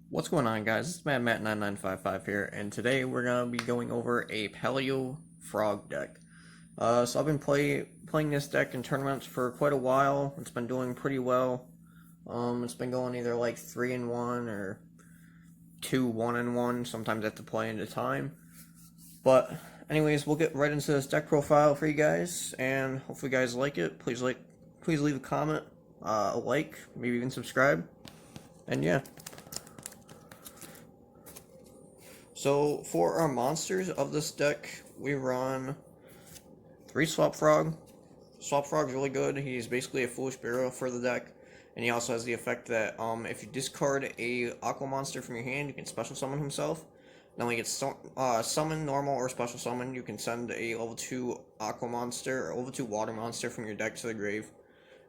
What's going on, guys? It's Matt9955 here, and today we're gonna be going over a Paleo frog deck. So I've been playing this deck in tournaments for quite a while. It's been doing pretty well. It's been going either like 3-1 or 2-1-1. Sometimes I have to play into time. But anyways, we'll get right into this deck profile for you guys, and hopefully you guys like it. Please leave a comment, a like, maybe even subscribe, and yeah. So for our monsters of this deck, we run 3 Swap Frog. Swap Frog's really good. He's basically a Foolish Burial for the deck, and he also has the effect that if you discard a Aqua monster from your hand, you can special summon himself. Then when he gets summoned, normal or special summon, you can send a level 2 Aqua monster or level 2 Water monster from your deck to the grave.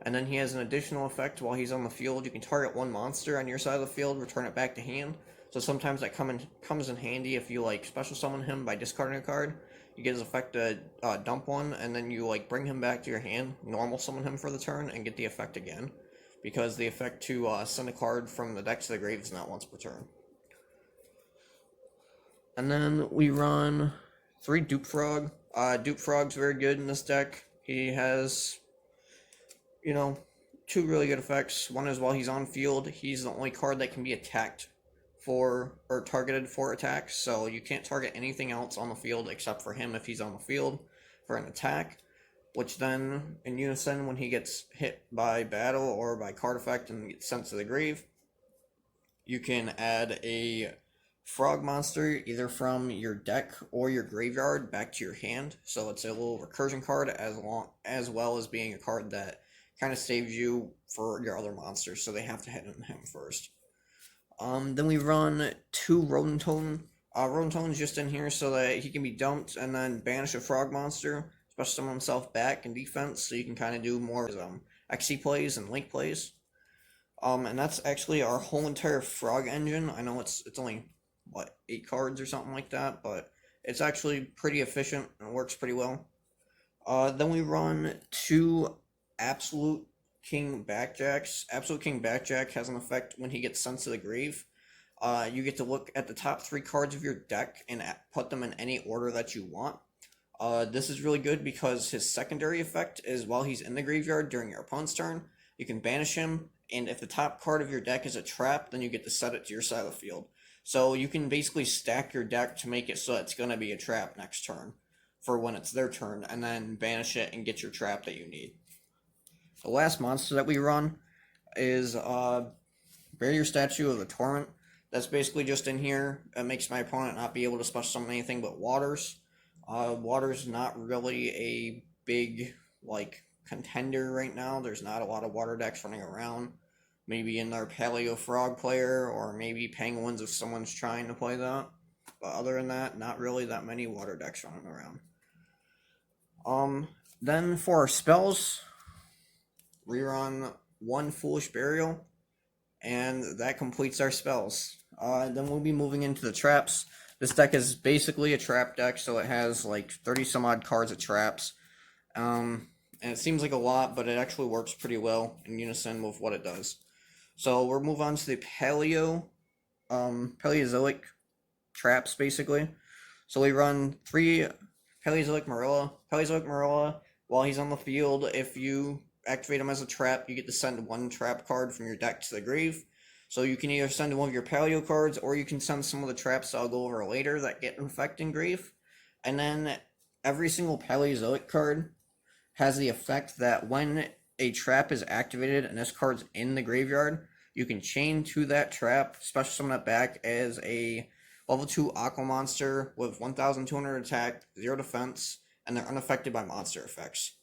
And then he has an additional effect while he's on the field. You can target one monster on your side of the field, return it back to hand. So sometimes that comes in handy if you like special summon him by discarding a card. You get his effect to dump one, and then you like bring him back to your hand, normal summon him for the turn, and get the effect again. Because the effect to send a card from the deck to the grave is not once per turn. And then we run 3 Dupe Frog. Dupe Frog's very good in this deck. He has, 2 really good effects. One is while he's on field, he's the only card that can be attacked or targeted for attacks, so you can't target anything else on the field except for him if he's on the field for an attack, which then in unison when he gets hit by battle or by card effect and gets sent to the grave, you can add a frog monster either from your deck or your graveyard back to your hand, so it's a little recursion card as well as being a card that kind of saves you for your other monsters, so they have to hit him first. Then we run 2 Rodentone. Rodentone's just in here so that he can be dumped and then banish a frog monster, special summon himself back in defense, so you can kind of do more XC plays and link plays. And that's actually our whole entire frog engine. I know it's only, 8 cards or something like that, but it's actually pretty efficient and works pretty well. Then we run 2 Absolute King Backjacks. Absolute King Backjack has an effect when he gets sent to the grave. You get to look at the top 3 cards of your deck and put them in any order that you want. This is really good because his secondary effect is while he's in the graveyard during your opponent's turn, you can banish him, and if the top card of your deck is a trap, then you get to set it to your side of the field. So you can basically stack your deck to make it so it's going to be a trap next turn for when it's their turn, and then banish it and get your trap that you need. The last monster that we run is Barrier Statue of the Torrent. That's basically just in here. It makes my opponent not be able to special summon anything but waters. Water's not really a big, contender right now. There's not a lot of water decks running around. Maybe in their Paleo Frog player, or maybe Penguins if someone's trying to play that. But other than that, not really that many water decks running around. Then for our spells, we run 1 Foolish Burial, and that completes our spells. Then we'll be moving into the traps. This deck is basically a trap deck, so it has 30 some odd cards of traps. And it seems like a lot, but it actually works pretty well in unison with what it does. So we'll move on to the Paleozoic Traps, basically. So we run 3 Paleozoic Marilla. Paleozoic Marilla, while he's on the field, if you activate him as a trap, you get to send 1 trap card from your deck to the grave. So you can either send one of your Paleo cards, or you can send some of the traps that I'll go over later that get infect in grave. And then every single Paleozoic card has the effect that when a trap is activated and this card's in the graveyard, you can chain to that trap, special summon it back as a level 2 Aqua monster with 1,200 attack, 0 defense, and they're unaffected by monster effects.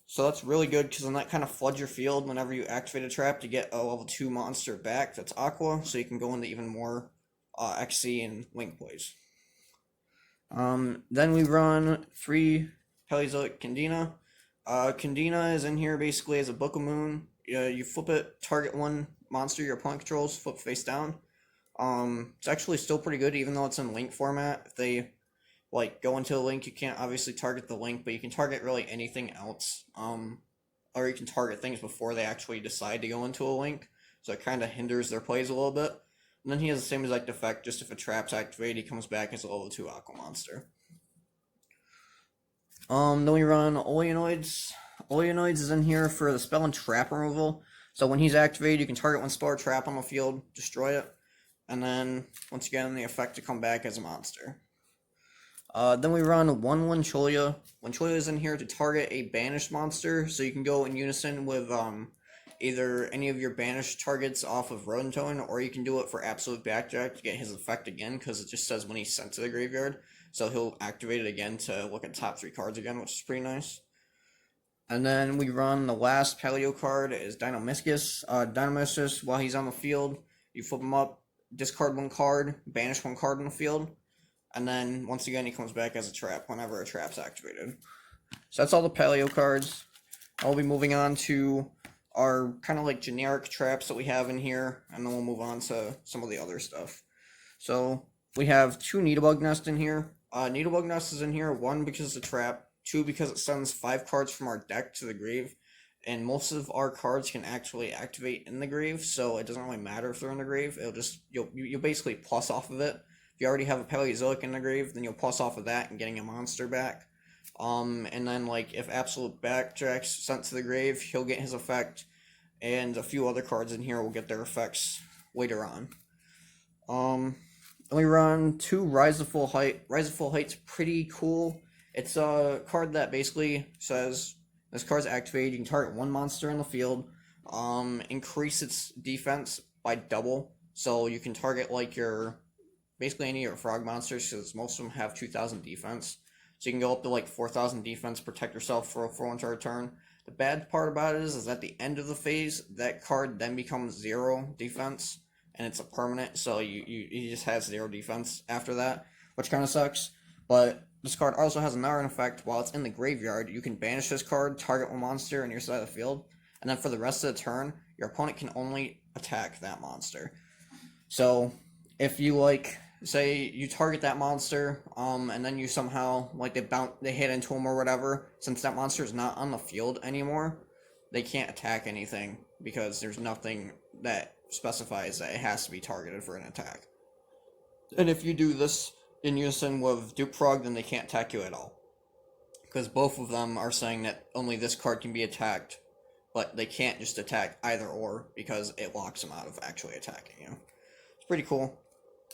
So that's really good because then that kind of floods your field whenever you activate a trap to get a level 2 monster back that's Aqua, so you can go into even more XC and Link plays. Then we run 3 Paleozoic Candina. Candina is in here basically as a Book of Moon. You flip it, target 1 monster your opponent controls, flip face down. It's actually still pretty good even though it's in Link format. If they go into a link, you can't obviously target the link, but you can target really anything else. Or you can target things before they actually decide to go into a link, so it kind of hinders their plays a little bit. And then he has the same exact effect, just if a trap's activated, he comes back as a level 2 Aqua Monster. Then we run Oleanoids. Oleanoids is in here for the spell and trap removal. So when he's activated, you can target one spell or trap on the field, destroy it, and then, once again, the effect to come back as a monster. Then we run one Wincholia. Wincholia is in here to target a banished monster, so you can go in unison with either any of your banished targets off of Rodentone, or you can do it for Absolute Backjack to get his effect again, because it just says when he's sent to the graveyard. So he'll activate it again to look at top 3 cards again, which is pretty nice. And then we run the last Paleo card is Dinomyscus. Dinomyscus, while he's on the field, you flip him up, discard 1 card, banish 1 card on the field, and then once again he comes back as a trap whenever a trap's activated. So that's all the Paleo cards. I'll be moving on to our kind of like generic traps that we have in here, and then we'll move on to some of the other stuff. So we have 2 Needlebug Nest in here. Needlebug Nest is in here, 1 because it's a trap, 2 because it sends 5 cards from our deck to the grave, and most of our cards can actually activate in the grave, so it doesn't really matter if they're in the grave. It'll just you'll basically plus off of it. If you already have a Paleozoic in the grave, then you'll plus off of that and getting a monster back. And then like if Absolute Backjack's sent to the grave, he'll get his effect, and a few other cards in here will get their effects later on. Then we run 2 Rise to Full Height. Rise to Full Height's pretty cool. It's a card that basically says this card's activated. You can target 1 monster in the field, increase its defense by double. So you can target like basically any of your frog monsters, because most of them have 2,000 defense. So you can go up to like 4,000 defense, protect yourself for 1 turn. The bad part about it is at the end of the phase, that card then becomes 0 defense, and it's a permanent, so you just have 0 defense after that, which kind of sucks. But this card also has another effect. While it's in the graveyard, you can banish this card, target 1 monster on your side of the field, and then for the rest of the turn, your opponent can only attack that monster. So if you say you target that monster, and then you somehow they hit into him or whatever, since that monster is not on the field anymore, they can't attack anything because there's nothing that specifies that it has to be targeted for an attack. And if you do this in unison with Duke Frog, then they can't attack you at all, because both of them are saying that only this card can be attacked, but they can't just attack either or, because it locks them out of actually attacking you. It's pretty cool.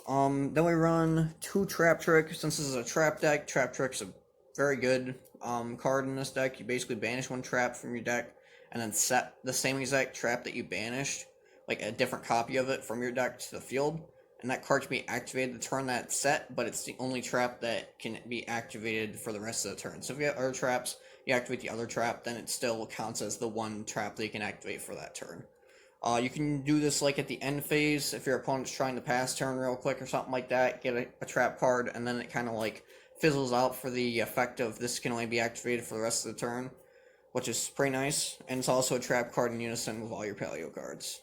Then we run 2 Trap Trick. Since this is a trap deck, Trap Trick's a very good card in this deck. You basically banish 1 trap from your deck, and then set the same exact trap that you banished, like a different copy of it, from your deck to the field, and that card can be activated the turn that it's set, but it's the only trap that can be activated for the rest of the turn. So if you have other traps, you activate the other trap, then it still counts as the 1 trap that you can activate for that turn. You can do this like at the end phase, if your opponent's trying to pass turn real quick or something like that, get a trap card, and then it kind of like fizzles out for the effect of this can only be activated for the rest of the turn, which is pretty nice, and it's also a trap card in unison with all your Paleo cards.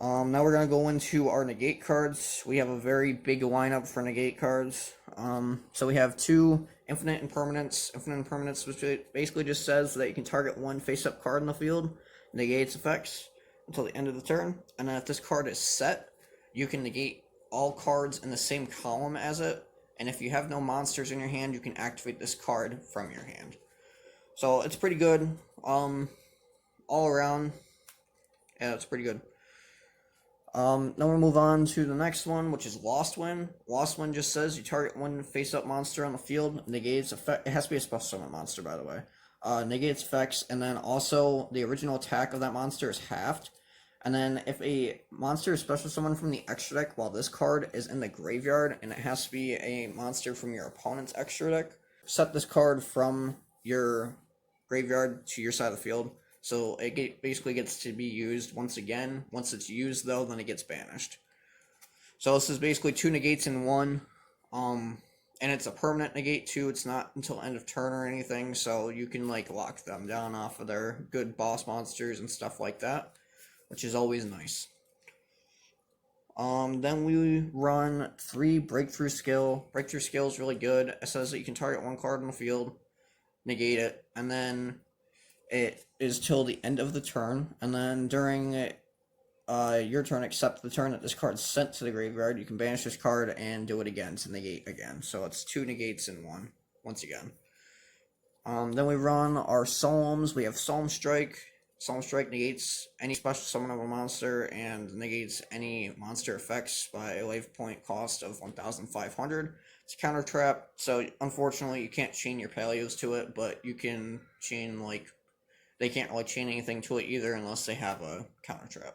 Now we're going to go into our Negate cards. We have a very big lineup for Negate cards. So we have 2 Infinite Impermanence. Infinite Impermanence, which basically just says that you can target 1 face-up card in the field, negate its effects until the end of the turn, and then if this card is set, you can negate all cards in the same column as it, and if you have no monsters in your hand, you can activate this card from your hand. So it's pretty good, all around. Yeah, it's pretty good. Then we'll move on to the next one, which is Lost Wind. Lost Wind just says you target 1 face-up monster on the field, negate its effect. It has to be a special summon monster, by the way. Negate its effects, and then also the original attack of that monster is halved. And then if a monster is special summoned from the extra deck while this card is in the graveyard, and it has to be a monster from your opponent's extra deck, set this card from your graveyard to your side of the field. So it basically gets to be used once again. Once it's used, though, then it gets banished. So this is basically 2 negates in 1. And it's a permanent negate, too. It's not until end of turn or anything, so you can, lock them down off of their good boss monsters and stuff like that, which is always nice. Then we run 3 Breakthrough Skill. Breakthrough Skill is really good. It says that you can target 1 card on the field, negate it, and then it is till the end of the turn, and then during your turn except the turn that this card's sent to the graveyard. You can banish this card and do it again to negate again. So it's 2 negates in one, once again. Then we run our Solemns. We have Solemn Strike. Solemn Strike negates any special summon of a monster and negates any monster effects by a life point cost of 1,500. It's a counter trap, so unfortunately you can't chain your Paleos to it, but you can chain, like, they can't really chain anything to it either unless they have a counter trap.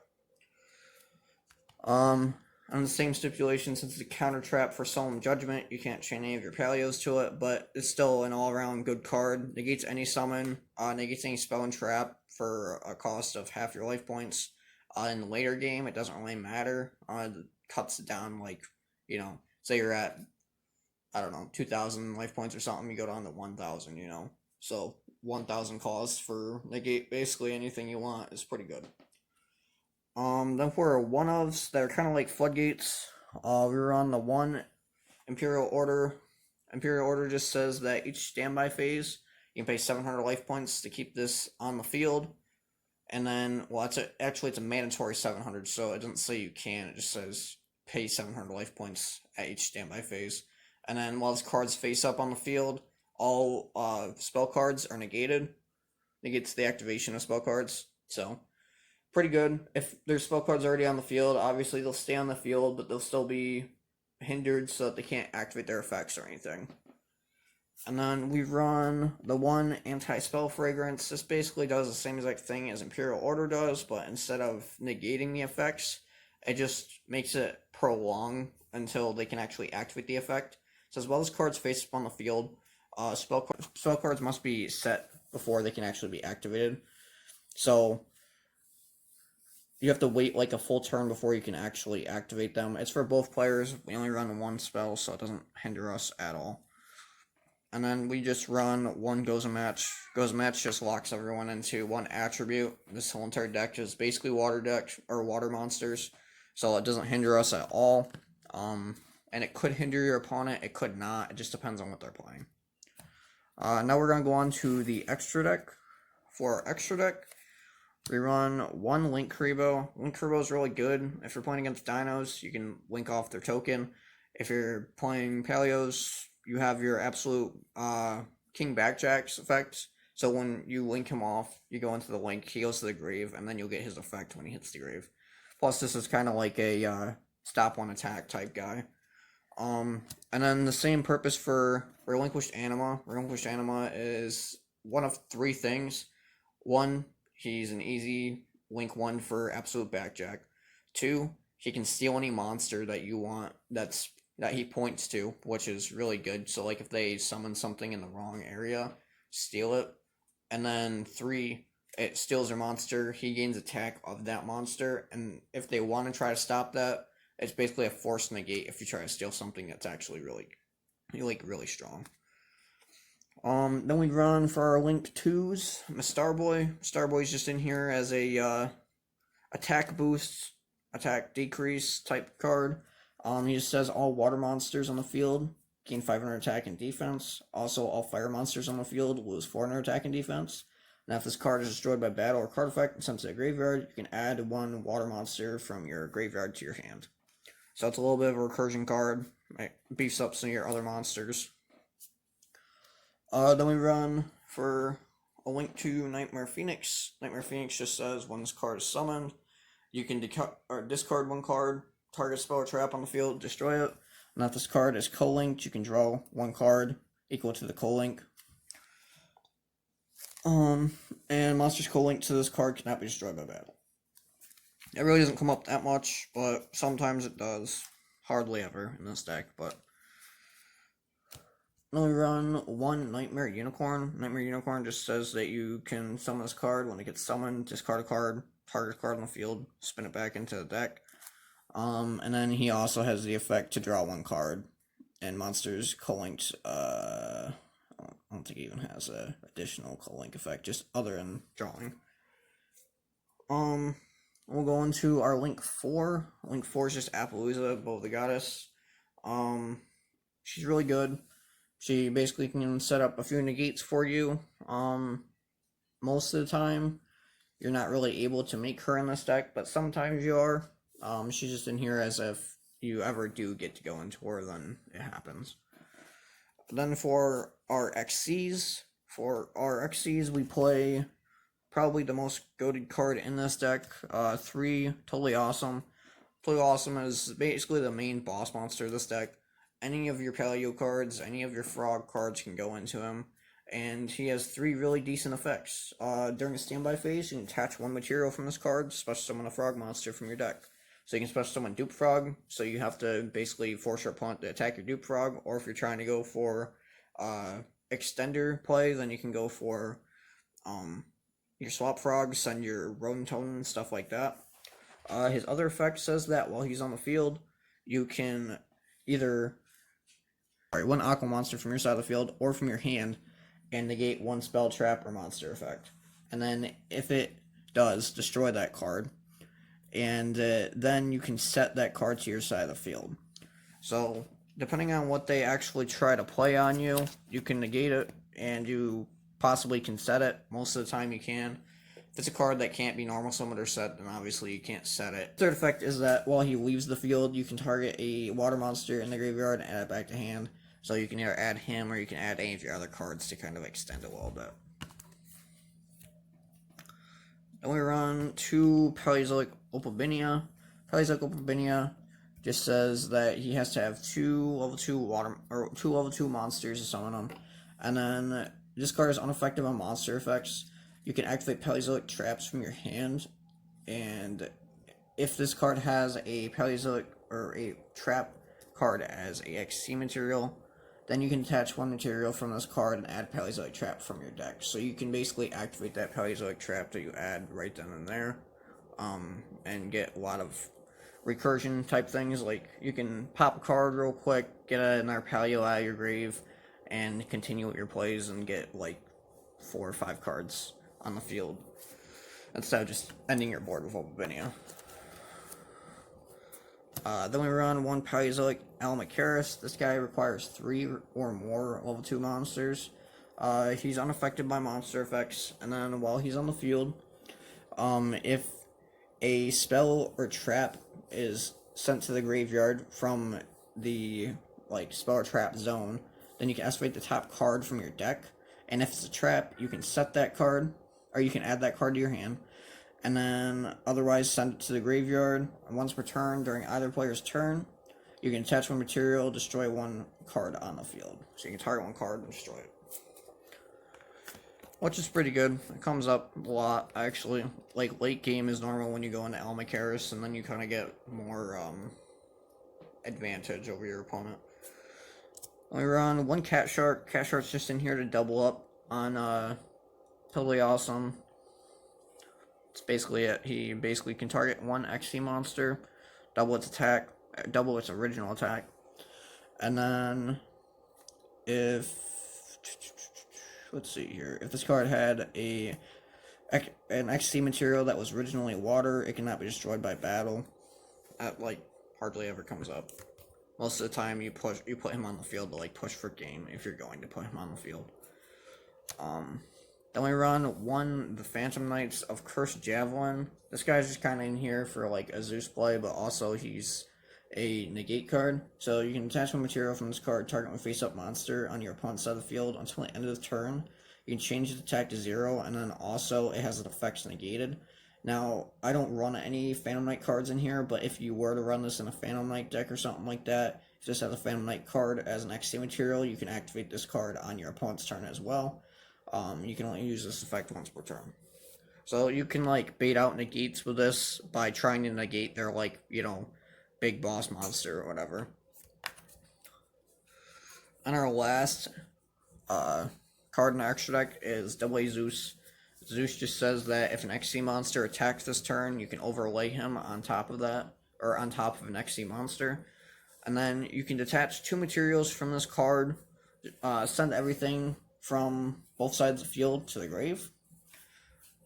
On the same stipulation, since it's a counter trap for Solemn Judgment, you can't chain any of your Paleos to it, but it's still an all-around good card. Negates any summon, negates any spell and trap for a cost of half your life points. In the later game, it doesn't really matter. It cuts it down, like, you know, say you're at, I don't know, 2,000 life points or something, you go down to 1,000, you know. So 1,000 cost for negate basically anything you want is pretty good. Then for one-ofs that are kind of like floodgates, we were on the 1 Imperial Order. Imperial Order just says that each standby phase, you can pay 700 life points to keep this on the field. And then, well, it's a mandatory 700, so it doesn't say you can, it just says pay 700 life points at each standby phase. And then while this card's face up on the field, all spell cards are negated. Negates the activation of spell cards, so pretty good. If there's spell cards already on the field, obviously they'll stay on the field, but they'll still be hindered so that they can't activate their effects or anything. And then we run the 1 Anti-Spell Fragrance. This basically does the same exact thing as Imperial Order does, but instead of negating the effects, it just makes it prolong until they can actually activate the effect. So as well as cards face up on the field, spell cards must be set before they can actually be activated. So you have to wait like a full turn before you can actually activate them. It's for both players. We only run 1 spell, so it doesn't hinder us at all. And then we just run 1 Goes a Match. Goes a Match just locks everyone into 1 attribute. This whole entire deck is basically water deck, or water monsters, so it doesn't hinder us at all. And it could hinder your opponent, it could not. It just depends on what they're playing. Now we're going to go on to the extra deck. For our extra deck, we run 1 Link Kuriboh. Link Kuriboh is really good. If you're playing against dinos, you can link off their token. If you're playing Paleos, you have your absolute King Backjacks effect. So when you link him off, you go into the link, he goes to the grave, and then you'll get his effect when he hits the grave. Plus, this is kind of like a stop one attack type guy. And then the same purpose for Relinquished Anima. Relinquished Anima is one of 3 things. 1, he's an easy link 1 for absolute backjack. 2, he can steal any monster that you want that he points to, which is really good. So like if they summon something in the wrong area, steal it. And then 3, it steals their monster, he gains attack of that monster, and if they want to try to stop that, it's basically a forced negate if you try to steal something that's actually really strong. Then we run for our linked 2s, Starboy. Starboy's just in here as a attack boost, attack decrease type card. He just says all water monsters on the field gain 500 attack and defense. Also, all fire monsters on the field lose 400 attack and defense. Now, if this card is destroyed by battle or card effect and sent to the graveyard, you can add 1 water monster from your graveyard to your hand. So it's a little bit of a recursion card. It beefs up some of your other monsters. Then we run for a link to Nightmare Phoenix. Nightmare Phoenix just says when this card is summoned, you can discard 1 card, target spell or trap on the field, destroy it. And if this card is co-linked, you can draw 1 card equal to the co-link. And monsters co-linked to this card cannot be destroyed by battle. It really doesn't come up that much, but sometimes it does. Hardly ever in this deck, but then we run 1 Nightmare Unicorn. Nightmare Unicorn just says that you can summon this card. When it gets summoned, discard a card, target a card on the field, spin it back into the deck. And then he also has the effect to draw 1 card. And monsters co-linked, I don't think he even has an additional co-link effect, just other than drawing. We'll go into our Link 4. Link 4 is just Appaloosa, Bow of the Goddess. She's really good. She basically can set up a few negates for you, most of the time. you're not really able to make her in this deck, but sometimes you are. She's just in here as if you ever do get to go into her, then it happens. Then for our XCs, we play probably the most goated card in this deck. 3, Totally Awesome. Totally Awesome is basically the main boss monster of this deck. Any of your Paleo cards, any of your Frog cards can go into him. And he has 3 really decent effects. During the standby phase, you can attach 1 material from this card, special summon a Frog monster from your deck. So you can special summon Dupe Frog, so you have to basically force your opponent to attack your Dupe Frog, or if you're trying to go for extender play, then you can go for your Swap Frog, send your Rodentonen, stuff like that. His other effect says that while he's on the field, you can either 1 Aqua monster from your side of the field or from your hand and negate 1 spell, trap, or monster effect. And then if it does, destroy that card. And then you can set that card to your side of the field. So, depending on what they actually try to play on you, you can negate it, and you possibly can set it. Most of the time you can. If it's a card that can't be normal summoned or set, then obviously you can't set it. Third effect is that while he leaves the field, you can target a water monster in the graveyard and add it back to hand. So you can either add him or you can add any of your other cards to kind of extend it a little bit. Then we run 2 Paleozoic Opabinia. Paleozoic Opabinia just says that he has to have 2 level 2 water or 2 level 2 monsters to summon them. And then this card is unaffected on monster effects. You can activate Paleozoic Traps from your hand, and if this card has a Paleozoic or a Trap card as a XC material, then you can attach 1 material from this card and add Paleozoic Trap from your deck. So you can basically activate that Paleozoic Trap that you add right then and there, and get a lot of recursion type things. Like you can pop a card real quick, get another Paleo out of your grave, and continue with your plays and get like 4 or 5 cards on the field instead of just ending your board with Opabinia. Then we run 1 Paleozoic Almacaris. This guy requires 3 or more level 2 monsters. He's unaffected by monster effects, and then while he's on the field, if a spell or trap is sent to the graveyard from the spell or trap zone, then you can activate the top card from your deck, and if it's a trap, you can set that card, or you can add that card to your hand, and then otherwise send it to the graveyard. And once per turn, during either player's turn, you can attach 1 material, destroy 1 card on the field. So you can target 1 card and destroy it. Which is pretty good. It comes up a lot, actually. Like, late game is normal when you go into Almacaris, and then you kind of get more advantage over your opponent. We run 1 Cat Shark. Cat Shark's just in here to double up on Totally Awesome. That's basically it. He basically can target 1 XC monster, double its attack, double its original attack, and then if let's see here, if this card had an XC material that was originally water, it cannot be destroyed by battle. That hardly ever comes up. Most of the time you put him on the field to push for game if you're going to put him on the field. Then we run 1 the Phantom Knights of Cursed Javelin. This guy's just kind of in here for a Zeus play, but also he's a negate card. So you can attach 1 material from this card, target 1 face-up monster on your opponent's side of the field until the end of the turn. You can change its attack to 0, and then also it has its effects negated. Now, I don't run any Phantom Knight cards in here, but if you were to run this in a Phantom Knight deck or something like that, if this has a Phantom Knight card as an XC material, you can activate this card on your opponent's turn as well. You can only use this effect once per turn. So you can bait out negates with this by trying to negate their big boss monster or whatever. And our last card in our extra deck is Double A Zeus. Zeus just says that if an XC monster attacks this turn, you can overlay him on top of that, or on top of an XC monster. And then you can detach 2 materials from this card, send everything from both sides of the field to the grave.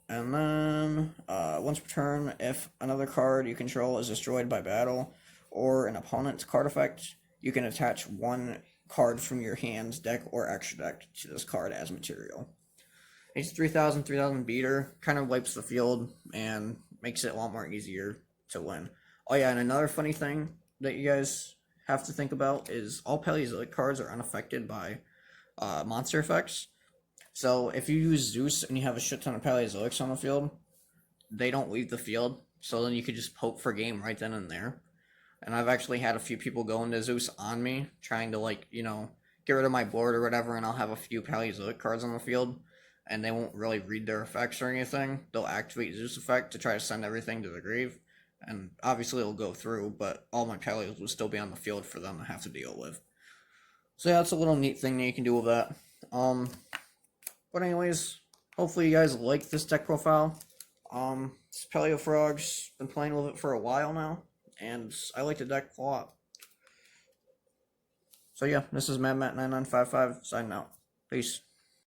And then, once per turn, if another card you control is destroyed by battle, or an opponent's card effect, you can attach 1 card from your hand, deck, or extra deck to this card as material. He's 3,000, 3,000 beater, kind of wipes the field and makes it a lot more easier to win. Oh yeah, and another funny thing that you guys have to think about is all Paleozoic cards are unaffected by monster effects. So if you use Zeus and you have a shit ton of Paleozoics on the field, they don't leave the field. So then you could just poke for game right then and there. And I've actually had a few people go into Zeus on me, trying to, like, you know, get rid of my board or whatever, and I'll have a few Paleozoic cards on the field, and they won't really read their effects or anything. They'll activate Zeus effect to try to send everything to the grave, and obviously it'll go through, but all my Paleos will still be on the field for them to have to deal with. So yeah, that's a little neat thing that you can do with that. But anyways, hopefully you guys like this deck profile. This Paleo Frog's been playing with it for a while now, and I like the deck a lot. So yeah, this is MadMat9955 signing out. Peace.